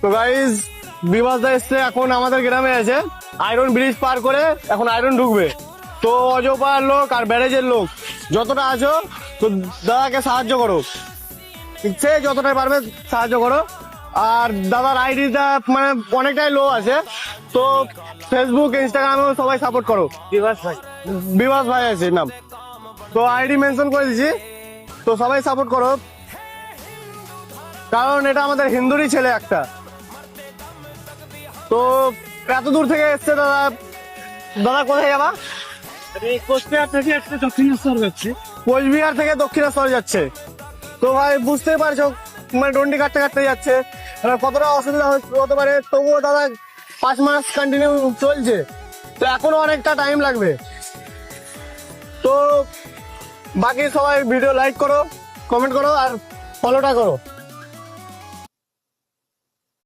তো গাইজ বিভাস দা এসছে, এখন আমাদের গ্রামে আছে, আয়রন ব্রিজ পার করে এখন আয়রন ঢুকবে। তো অজপাড়ার লোক আর ব্যারেজের লোক যতটা আছো, তো দাদাকে সাহায্য করো, সে যতটাই পারবে সাহায্য করো। আর দাদার আইডিটা মানে অনেকটাই লো আছে, তো ফেসবুক ইনস্টাগ্রামেও সবাই সাপোর্ট করো। বিভাস ভাই আছে নাম, তো আইডি মেনশন করে দিছি, তো সবাই সাপোর্ট করো, কারণ এটা আমাদের হিন্দুরই ছেলে একটা। তো এত দূর থেকে এসছে দাদা। দাদা কোথায় যাবা? কোচবিহার থেকে একটা দক্ষিণেশ্বর যাচ্ছে। কোচবিহার থেকে দক্ষিণেশ্বর যাচ্ছে। তো ভাই বুঝতেই পারছো, মানে ডন্ডি কাটতে কাটতে যাচ্ছে, এবার কতটা অসুবিধা হতে পারে। তবুও দাদা 5 মাস কন্টিনিউ চলছে, তো এখনো অনেকটা টাইম লাগবে। তো বাকি সবাই ভিডিও লাইক করো, কমেন্ট করো আর ফলোটা করো।